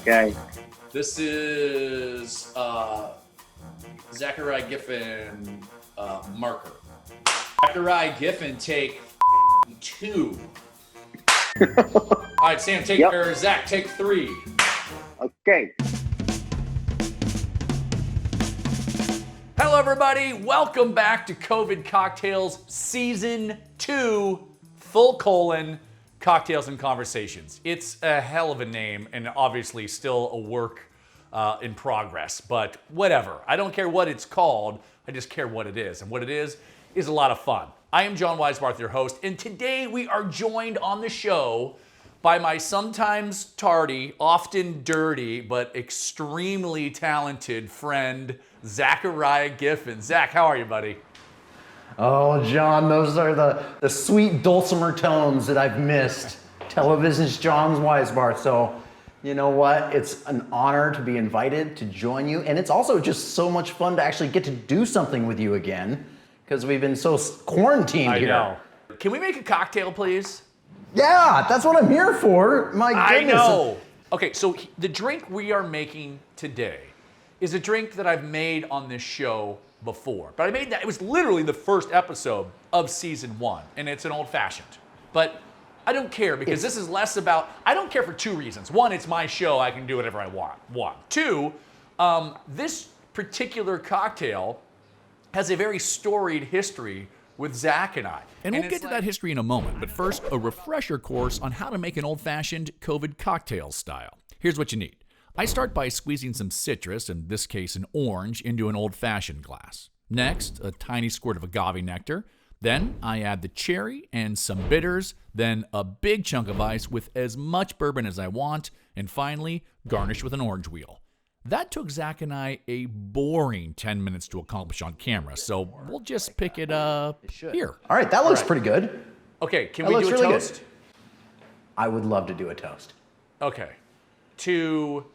Okay. This is Zack Giffin marker. Zack Giffin, take 2. All right, Sam, or Zach, take 3. Okay. Hello, everybody. Welcome back to COVID Cocktails Season 2, Cocktails and Conversations. It's a hell of a name and obviously still a work in progress, but whatever. I don't care what it's called. I just care what it is. And what it is a lot of fun. I am John Weisbarth, your host, and today we are joined on the show by my sometimes tardy, often dirty, but extremely talented friend, Zack Giffin. Zach, how are you, buddy? Oh, John, those are the sweet dulcimer tones that I've missed. Television's John Weisbarth. So, you know what? It's an honor to be invited to join you. And it's also just so much fun to actually get to do something with you again because we've been so quarantined here. I know. Can we make a cocktail, please? Yeah, that's what I'm here for. My goodness. I know. Okay, so the drink we are making today is a drink that I've made on this show before. But I made that, it was literally the first episode of season 1, and it's an old fashioned. But I don't care because this is less about, I don't care for 2 reasons. 1, it's my show, I can do whatever I want. 2, this particular cocktail has a very storied history with Zach and I. And we'll get to that history in a moment, but first, a refresher course on how to make an old-fashioned COVID cocktail style. Here's what you need. I start by squeezing some citrus, in this case an orange, into an old-fashioned glass. Next, a tiny squirt of agave nectar. Then I add the cherry and some bitters, then a big chunk of ice with as much bourbon as I want, and finally, garnish with an orange wheel. That took Zach and I a boring 10 minutes to accomplish on camera, so we'll just pick it up here. All right, that looks pretty good. Okay, can That we looks do a really toast? good. I would love to do a toast. Okay. To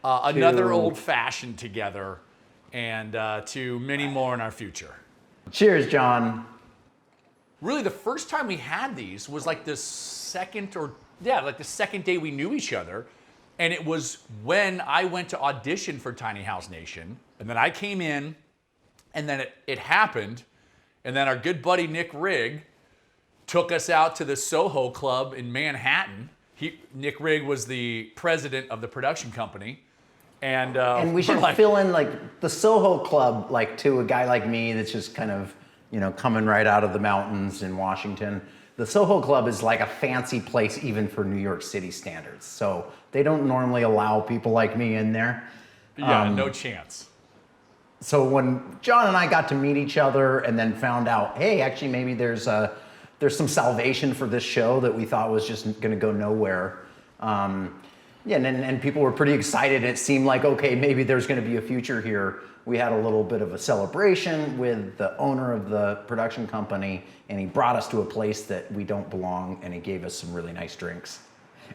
another old fashioned together and to many more in our future. Cheers, John. Really, the first time we had these was like the second day we knew each other. And it was when I went to audition for Tiny House Nation. And then I came in, and then it happened. And then our good buddy Nick Rigg took us out to the Soho Club in Manhattan. Nick Rigg was the president of the production company. And We should fill in like the Soho Club, like to a guy like me that's just kind of, coming right out of the mountains in Washington. The Soho Club is like a fancy place even for New York City standards. So they don't normally allow people like me in there. Yeah, no chance. So when John and I got to meet each other and then found out, hey, actually maybe there's some salvation for this show that we thought was just going to go nowhere. And people were pretty excited. It seemed like, okay, maybe there's going to be a future here. We had a little bit of a celebration with the owner of the production company, and he brought us to a place that we don't belong, and he gave us some really nice drinks.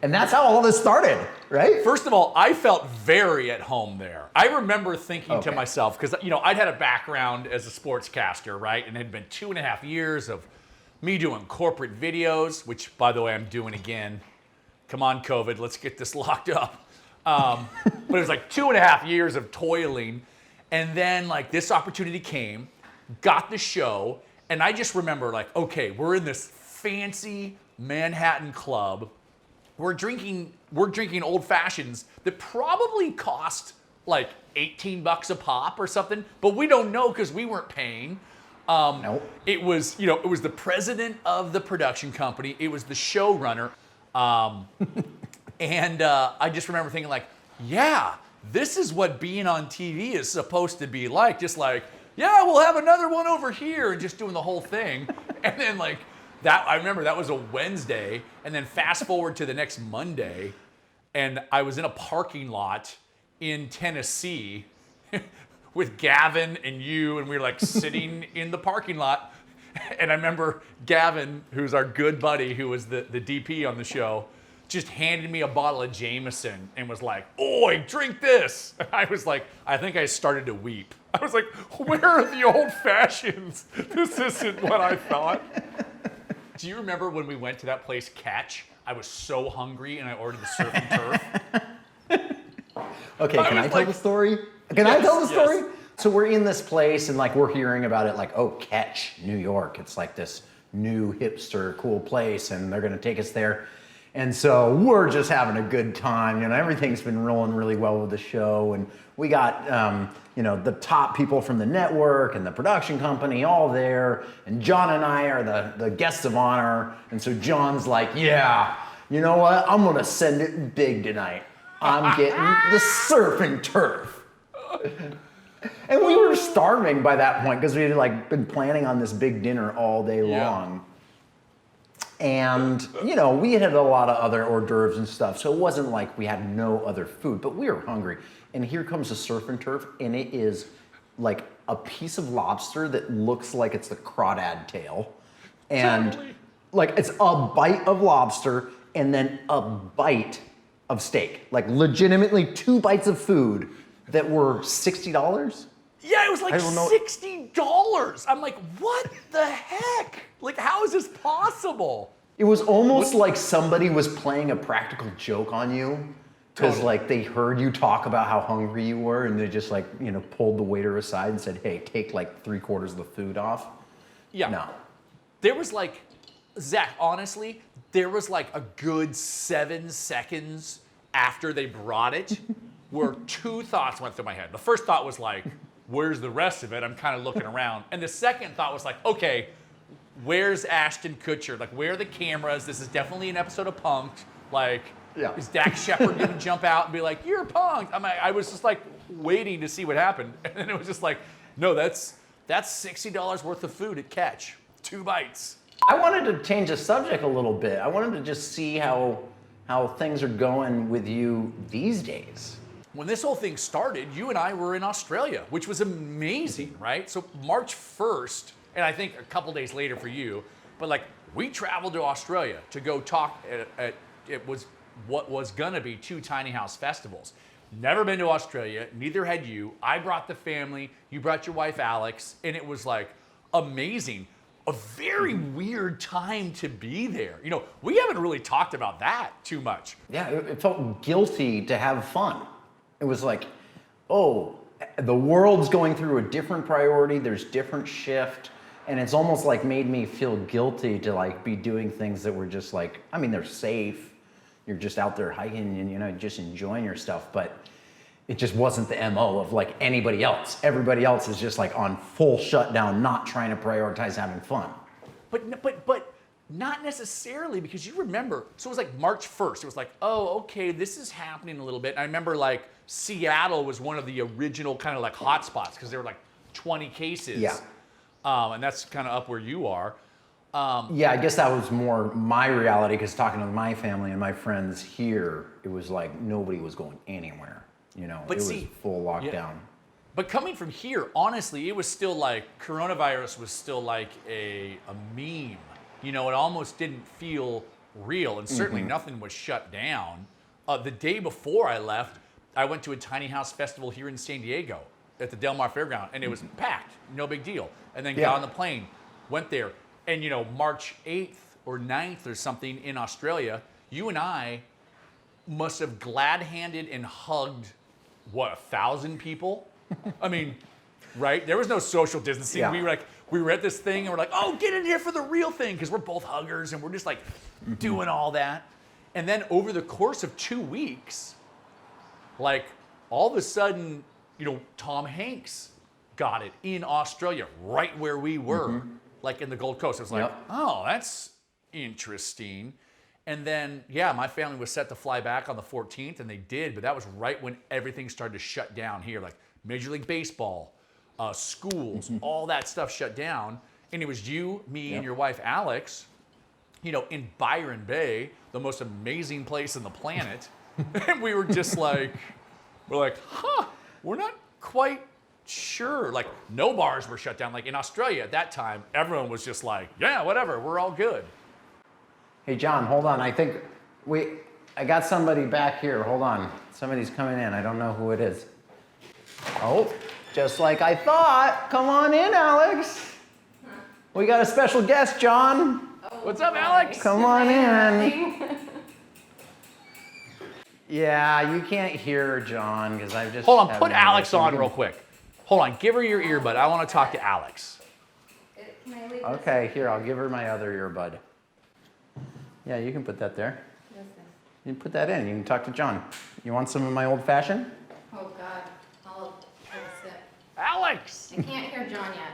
And that's how all this started, right? First of all, I felt very at home there. I remember thinking to myself, because I'd had a background as a sportscaster, right? And it had been 2.5 years of me doing corporate videos, which, by the way, I'm doing again. Come on, COVID, let's get this locked up. But it was like 2.5 years of toiling. And then like this opportunity came, got the show, and I just remember like, okay, we're in this fancy Manhattan club. We're drinking old fashions that probably cost like $18 a pop or something, but we don't know because we weren't paying. Nope. It was the president of the production company. It was the showrunner. And I just remember thinking like, yeah, this is what being on TV is supposed to be like. Just like, yeah, we'll have another one over here, and just doing the whole thing. And then like that, I remember that was a Wednesday, and then fast forward to the next Monday, and I was in a parking lot in Tennessee with Gavin and you, and we were like sitting in the parking lot. And I remember Gavin, who's our good buddy, who was the DP on the show, just handed me a bottle of Jameson and was like, "Oi, drink this." And I was like, I think I started to weep. I was like, where are the old fashions? This isn't what I thought. Do you remember when we went to that place, Catch? I was so hungry and I ordered the surf and turf. Okay, can I tell the story? Can I tell the story? So we're in this place and like we're hearing about it like, oh, Catch, New York. It's like this new hipster cool place and they're gonna take us there. And so we're just having a good time. You know, everything's been rolling really well with the show. And we got, you know, the top people from the network and the production company all there. And John and I are the guests of honor. And so John's like, yeah, you know what? I'm gonna send it big tonight. I'm getting the surf and turf. And we were starving by that point because we had like been planning on this big dinner all day long. And, you know, we had a lot of other hors d'oeuvres and stuff, so it wasn't like we had no other food, but we were hungry. And here comes the surf and turf, and it is like a piece of lobster that looks like it's the crawdad tail. And like it's a bite of lobster and then a bite of steak. Like legitimately 2 bites of food that were $60. Yeah, it was like $60. I'm like, what the heck? Like, how is this possible? It was almost like somebody was playing a practical joke on you because like they heard you talk about how hungry you were and they just like, you know, pulled the waiter aside and said, hey, take like 3/4 of the food off. Yeah. No. There was like, Zach, honestly, there was like a good 7 seconds after they brought it where 2 thoughts went through my head. The first thought was like, where's the rest of it? I'm kind of looking around. And the second thought was like, okay, where's Ashton Kutcher? Like, where are the cameras? This is definitely an episode of Punk'd. Like, is Dax Shepard gonna jump out and be like, you're Punk'd? I was just like waiting to see what happened. And then it was just like, no, that's $60 worth of food at Catch. 2 bites. I wanted to change the subject a little bit. I wanted to just see how things are going with you these days. When this whole thing started, you and I were in Australia, which was amazing, right? So March 1st, and I think a couple days later for you, but like we traveled to Australia to go talk at it was what was gonna be 2 tiny house festivals. Never been to Australia, neither had you. I brought the family, you brought your wife Alex, and it was like amazing. A very weird time to be there. You know, we haven't really talked about that too much. Yeah, it felt guilty to have fun. It was like, oh, the world's going through a different priority, there's different shift, and it's almost like made me feel guilty to like be doing things that were just like, I mean, they're safe. You're just out there hiking and, you know, just enjoying your stuff, but it just wasn't the MO of like anybody else. Everybody else is just like on full shutdown, not trying to prioritize having fun. But not necessarily, because you remember, so it was like March 1st. It was like, oh, okay, this is happening a little bit. And I remember like Seattle was one of the original kind of like hot spots because there were like 20 cases. Yeah. And that's kind of up where you are. Yeah, I guess that was more my reality because talking to my family and my friends here, it was like nobody was going anywhere. You know, But it see, was full lockdown. Yeah. But coming from here, honestly, it was still like coronavirus was still like a meme. You know, it almost didn't feel real, and certainly nothing was shut down. The day before I left, I went to a tiny house festival here in San Diego at the Del Mar Fairground, and it was packed, no big deal. And then got on the plane, went there, and you know, March 8th or 9th or something in Australia, you and I must have glad-handed and hugged, what, 1,000 people? I mean, right? There was no social distancing. Yeah. We were at this thing and we're like, oh, get in here for the real thing, because we're both huggers and we're just like doing all that. And then over the course of 2 weeks, like all of a sudden, you know, Tom Hanks got it in Australia, right where we were, like in the Gold Coast. It was like, oh, that's interesting. And then, yeah, my family was set to fly back on the 14th, and they did, but that was right when everything started to shut down here, like Major League Baseball, schools, all that stuff shut down. And it was you, me, and your wife, Alex, you know, in Byron Bay, the most amazing place on the planet. And we were just like, we're not quite sure. Like, no bars were shut down. Like in Australia at that time, everyone was just like, yeah, whatever, we're all good. Hey, John, hold on. I think I got somebody back here. Hold on. Somebody's coming in. I don't know who it is. Oh, just like I thought. Come on in, Alex. We got a special guest, John. What's up, Alex? Come on in. Yeah, you can't hear John because I've just. Hold on, had put my Alex voice. on real quick. Hold on, give her your earbud. I want to talk to Alex. Can I leave Okay, here, I'll give her my other earbud. Yeah, you can put that there. this? You can put that in. You can talk to John. You want some of my old fashioned? Oh God, I'll have a sip. Alex! I can't hear John yet.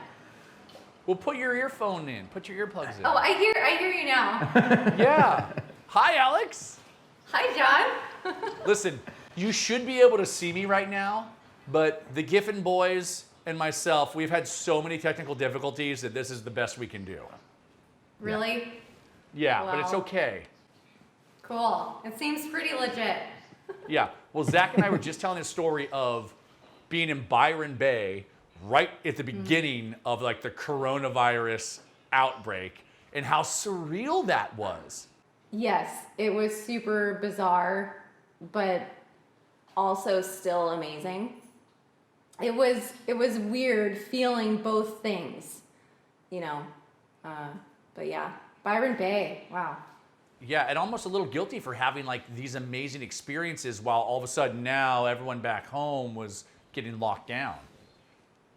Well, put your earphone in. Put your earplugs in. Oh, I hear you now. Yeah. Hi, Alex. Hi, John. Listen, you should be able to see me right now, but the Giffin boys and myself, we've had so many technical difficulties that this is the best we can do. Really? Yeah, but it's Wow. okay. Cool. It seems pretty legit. Yeah. Well, Zach and I were just telling a story of being in Byron Bay right at the beginning of like the coronavirus outbreak and how surreal that was. Yes, it was super bizarre, but also still amazing. It was weird feeling both things, you know. But yeah, Byron Bay. Wow. Yeah, and almost a little guilty for having like these amazing experiences while all of a sudden now everyone back home was getting locked down.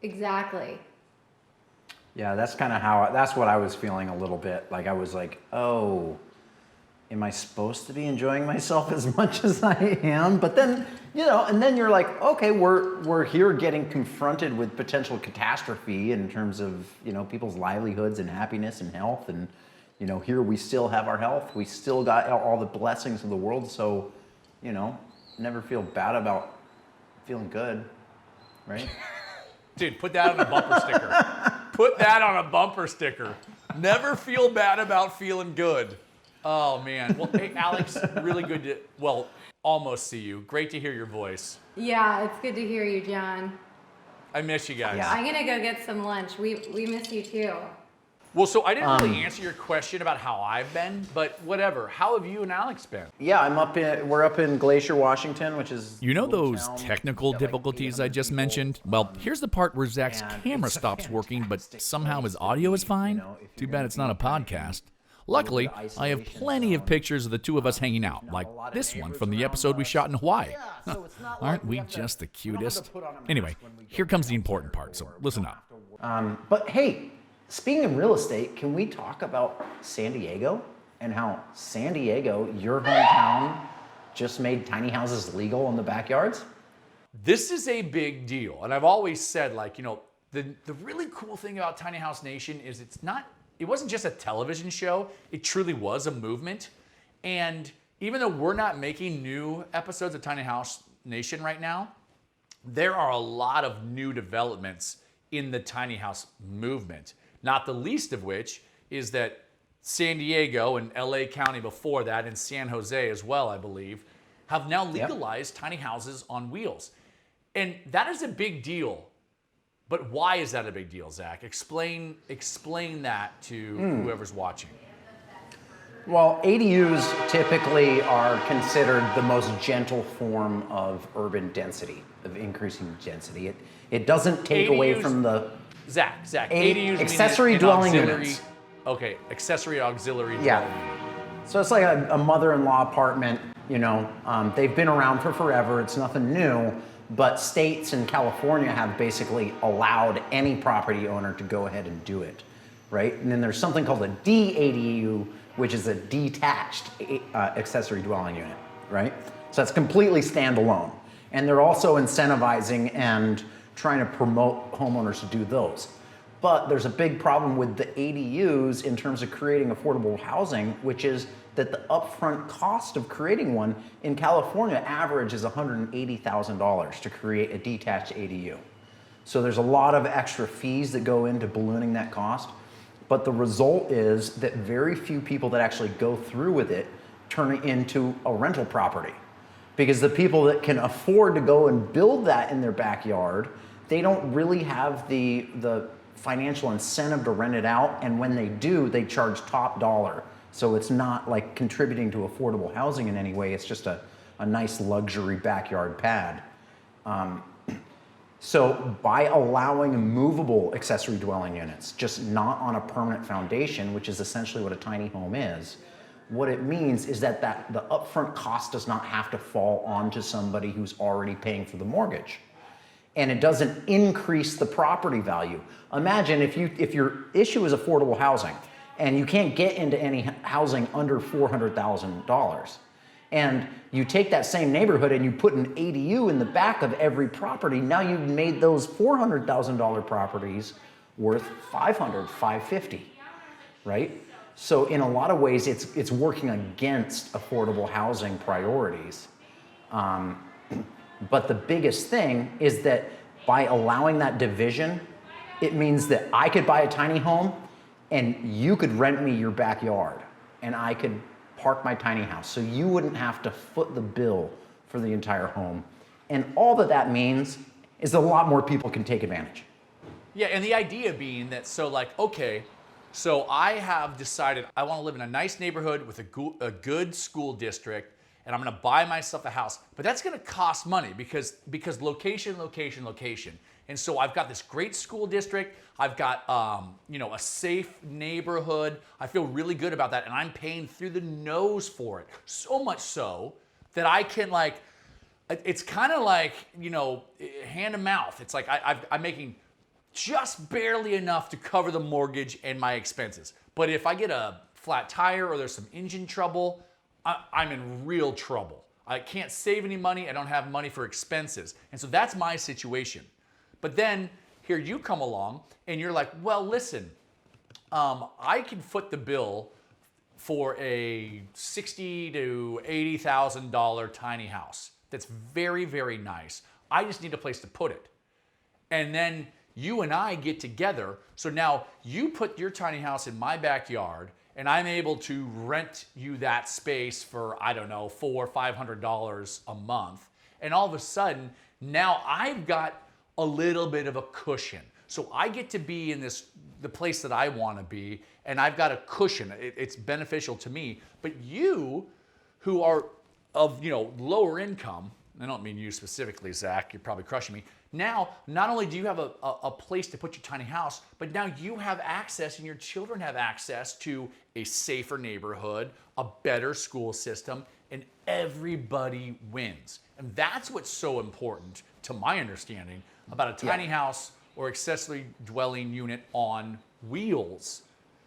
Exactly. Yeah, that's kind of that's what I was feeling a little bit. Like I was like, oh, am I supposed to be enjoying myself as much as I am? But then, and then you're like, okay, we're here getting confronted with potential catastrophe in terms of, people's livelihoods and happiness and health. And, here we still have our health. We still got all the blessings of the world. So, never feel bad about feeling good, right? Dude, put that on a bumper sticker. Put that on a bumper sticker. Never feel bad about feeling good. Oh, man. Well, hey, Alex, really good to, almost see you. Great to hear your voice. Yeah, it's good to hear you, John. I miss you guys. Yeah. I'm gonna go get some lunch. We miss you too. Well, so I didn't really answer your question about how I've been, but whatever. How have you and Alex been? Yeah, we're up in Glacier, Washington, which is You know a little those town. technical Got like difficulties I 800 just people. mentioned? Well, here's the part where Zach's And camera it's a stops working, but fantastic somehow his place audio to is be, fine. if you're Too gonna bad it's be not a kind of podcast. a Luckily, little bit of I have isolation plenty of zone. pictures of the two of us hanging out, Not like a lot of this one neighbors from the around episode we us. shot in Hawaii. Yeah, so it's not Aren't like we have to- just the we don't have to cutest? put on a mask Anyway, when we go here comes the out important there, part, so or we listen don't up. have to But hey, speaking of real estate, can we talk about San Diego and how San Diego, your hometown, just made tiny houses legal in the backyards? This is a big deal. And I've always said, the really cool thing about Tiny House Nation is it wasn't just a television show, it truly was a movement. And even though we're not making new episodes of Tiny House Nation right now, there are a lot of new developments in the tiny house movement. Not the least of which is that San Diego and LA County before that, and San Jose as well, I believe, have now legalized tiny houses on wheels. And that is a big deal. But why is that a big deal, Zach? Explain that to whoever's watching. Well, ADUs typically are considered the most gentle form of urban density, of increasing density. It doesn't take away ADUs from the... Zach, ADUs accessory mean dwelling auxiliary, units. Okay, accessory auxiliary Yeah. dwelling unit. So it's like a mother-in-law apartment, they've been around for forever, it's nothing new, but states in California have basically allowed any property owner to go ahead and do it, right? And then there's something called a DADU, which is a detached accessory dwelling unit, right? So that's completely standalone. And they're also incentivizing and trying to promote homeowners to do those. But there's a big problem with the ADUs in terms of creating affordable housing, which is that the upfront cost of creating one in California average is $180,000 to create a detached ADU. So there's a lot of extra fees that go into ballooning that cost. But the result is that very few people that actually go through with it turn it into a rental property. Because the people that can afford to go and build that in their backyard, they don't really have the financial incentive to rent it out, and when they do, they charge top dollar. So it's not like contributing to affordable housing in any way, it's just a nice luxury backyard pad. So by allowing movable accessory dwelling units, just not on a permanent foundation, which is essentially what a tiny home is, what it means is that the upfront cost does not have to fall onto somebody who's already paying for the mortgage. And it doesn't increase the property value. Imagine if your issue is affordable housing and you can't get into any housing under $400,000, and you take that same neighborhood and you put an ADU in the back of every property, now you've made those $400,000 properties worth $500, $550, right? So in a lot of ways, it's working against affordable housing priorities. But the biggest thing is that by allowing that division, it means that I could buy a tiny home and you could rent me your backyard and I could park my tiny house. So you wouldn't have to foot the bill for the entire home. And all that means is that a lot more people can take advantage. Yeah, and the idea being that, so like, okay, so I have decided I want to live in a nice neighborhood with a good school district, and I'm going to buy myself a house. But that's going to cost money because location, location, location. And so I've got this great school district. I've got a safe neighborhood. I feel really good about that, and I'm paying through the nose for it. So much so that I can it's kind of like hand to mouth. It's like I'm making just barely enough to cover the mortgage and my expenses. But if I get a flat tire or there's some engine trouble, I'm in real trouble. I can't save any money. I don't have money for expenses. And so that's my situation. But then here you come along and you're like, well, listen, I can foot the bill for a $60,000 to $80,000 tiny house. That's very, very nice. I just need a place to put it. And then you and I get together. So now you put your tiny house in my backyard and I'm able to rent you that space for, I don't know, $400 or $500 a month. And all of a sudden, now I've got a little bit of a cushion. So I get to be in the place that I want to be, and I've got a cushion. It's beneficial to me. But you, who are of lower income, I don't mean you specifically, Zach, you're probably crushing me. Now, not only do you have a place to put your tiny house, but now you have access and your children have access to a safer neighborhood, a better school system, and everybody wins. And that's what's so important, to my understanding, about a tiny house or accessory dwelling unit on wheels.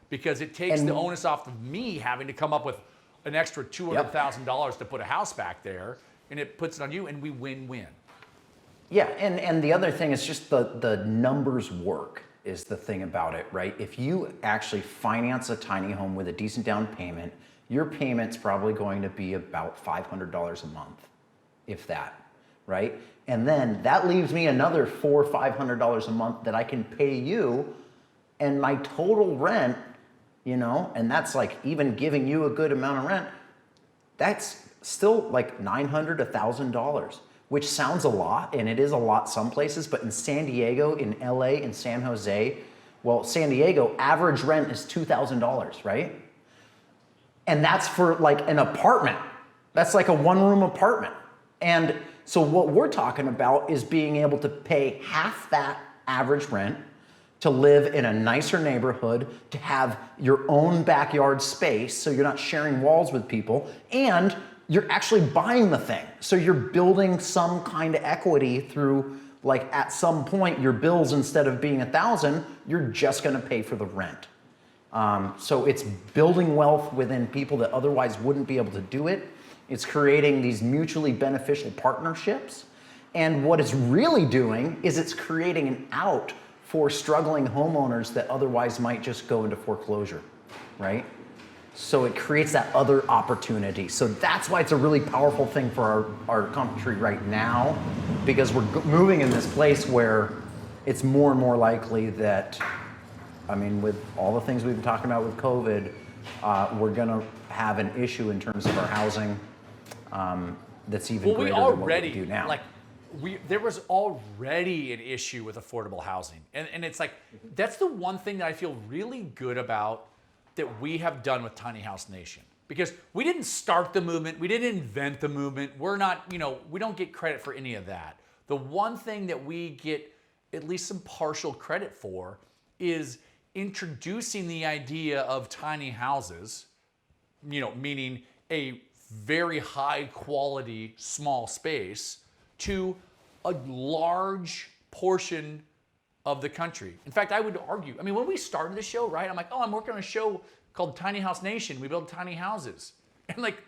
Because it takes the onus off of me having to come up with an extra $200,000 to put a house back there, and it puts it on you, and we win-win. Yeah, and the other thing is just the numbers work is the thing about it, right? If you actually finance a tiny home with a decent down payment, your payment's probably going to be about $500 a month, if that, right? And then that leaves me another $400 or $500 a month that I can pay you, and my total rent, and that's like even giving you a good amount of rent, that's still like $900, $1,000. Which sounds a lot, and it is a lot some places, but in San Diego, in LA, in San Jose, well, San Diego, average rent is $2,000, right? And that's for like an apartment. That's like a one-room apartment. And so what we're talking about is being able to pay half that average rent to live in a nicer neighborhood, to have your own backyard space so you're not sharing walls with people, and you're actually buying the thing. So you're building some kind of equity through, like at some point, your bills, instead of being $1,000, you're just gonna pay for the rent. So it's building wealth within people that otherwise wouldn't be able to do it. It's creating these mutually beneficial partnerships. And what it's really doing is it's creating an out for struggling homeowners that otherwise might just go into foreclosure, right? So it creates that other opportunity. So that's why it's a really powerful thing for our country right now, because we're moving in this place where it's more and more likely that, with all the things we've been talking about with COVID, we're gonna have an issue in terms of our housing that's even greater than what we do now. There was already an issue with affordable housing. And it's like, that's the one thing that I feel really good about that we have done with Tiny House Nation. Because we didn't start the movement, we didn't invent the movement, we're not, we don't get credit for any of that. The one thing that we get at least some partial credit for is introducing the idea of tiny houses meaning a very high quality small space, to a large portion of the country. In fact, I would argue, when we started the show, right? I'm like, oh, I'm working on a show called Tiny House Nation. We build tiny houses. And like,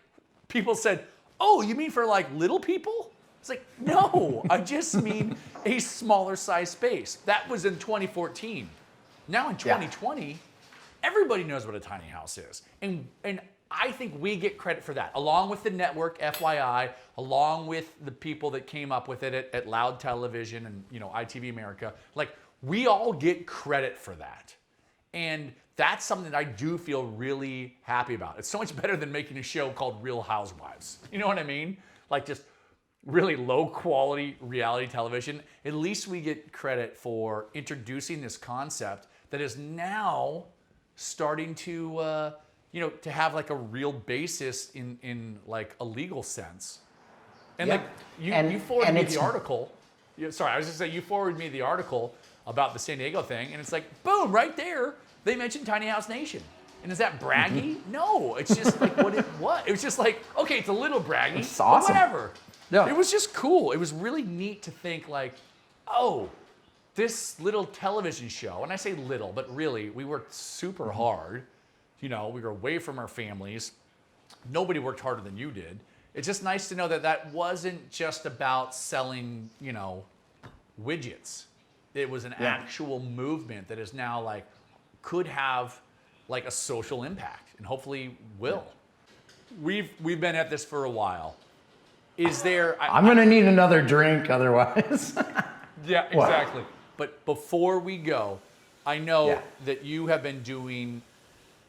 people said, oh, you mean for like little people? It's like, no, I just mean a smaller size space. That was in 2014. Now in 2020, everybody knows what a tiny house is. And I think we get credit for that, along with the network, FYI, along with the people that came up with it at Loud Television and ITV America. Like, we all get credit for that. And that's something that I do feel really happy about. It's so much better than making a show called Real Housewives. You know what I mean? Like, just really low quality reality television. At least we get credit for introducing this concept that is now starting to to have like a real basis in like a legal sense. And like you forwarded me the article. Sorry, I was just saying, you forwarded me the article about the San Diego thing, and it's like, boom, right there, they mentioned Tiny House Nation. And is that braggy? No, it's just like what it was. It was just like, okay, it's a little braggy, it's awesome. But whatever. Yeah. It was just cool. It was really neat to think like, oh, this little television show, and I say little, but really, we worked super hard. We were away from our families. Nobody worked harder than you did. It's just nice to know that that wasn't just about selling, widgets. It was an actual movement that is now like, could have like a social impact, and hopefully will. We've been at this for a while. Is there? I'm gonna need another drink otherwise. Yeah, exactly. But before we go, I know that you have been doing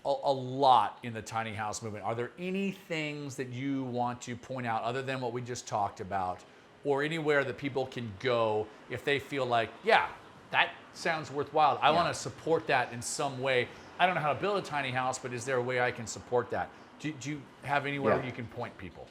a lot in the tiny house movement. Are there any things that you want to point out other than what we just talked about, or anywhere that people can go if they feel like, yeah, that sounds worthwhile. I want to support that in some way. I don't know how to build a tiny house, but is there a way I can support that? Do you have anywhere where you can point people?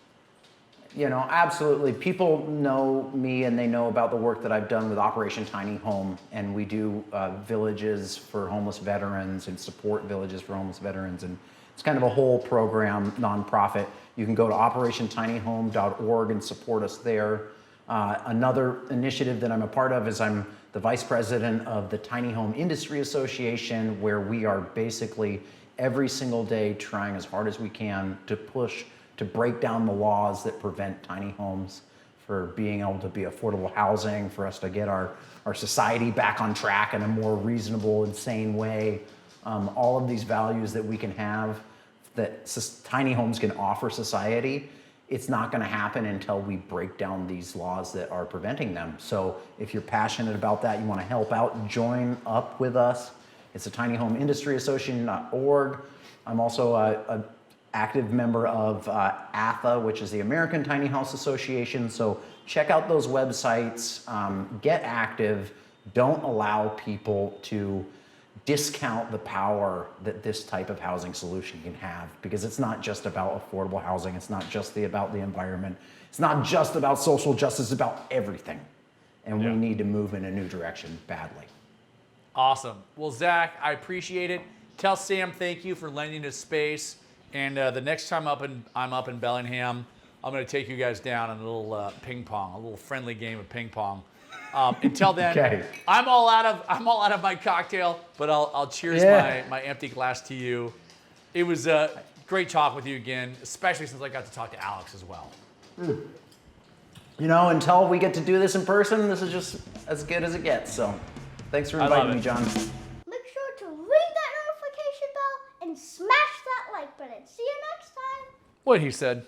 Absolutely. People know me and they know about the work that I've done with Operation Tiny Home, and we do villages for homeless veterans and support villages for homeless veterans, and it's kind of a whole program, nonprofit. You can go to operationtinyhome.org and support us there. Another initiative that I'm a part of is I'm the vice president of the Tiny Home Industry Association, where we are basically every single day trying as hard as we can to push to break down the laws that prevent tiny homes for being able to be affordable housing, for us to get our society back on track in a more reasonable and sane way. All of these values that we can have, that tiny homes can offer society, it's not gonna happen until we break down these laws that are preventing them. So if you're passionate about that, you wanna help out, join up with us. It's a tinyhomeindustryAssociation.org. I'm also a active member of ATHA, which is the American Tiny House Association. So check out those websites, get active. Don't allow people to discount the power that this type of housing solution can have, because it's not just about affordable housing. It's not just about the environment. It's not just about social justice, it's about everything. And we need to move in a new direction badly. Awesome. Well, Zach, I appreciate it. Tell Sam thank you for lending us space. And the next time I'm up in Bellingham, I'm going to take you guys down in a little ping pong, a little friendly game of ping pong. Until then, I'm all out of my cocktail, but I'll cheers my empty glass to you. It was great talk with you again, especially since I got to talk to Alex as well. Until we get to do this in person, this is just as good as it gets. So, thanks for inviting me, John. Make sure to ring that notification bell and smash that like button. See you next time. What he said.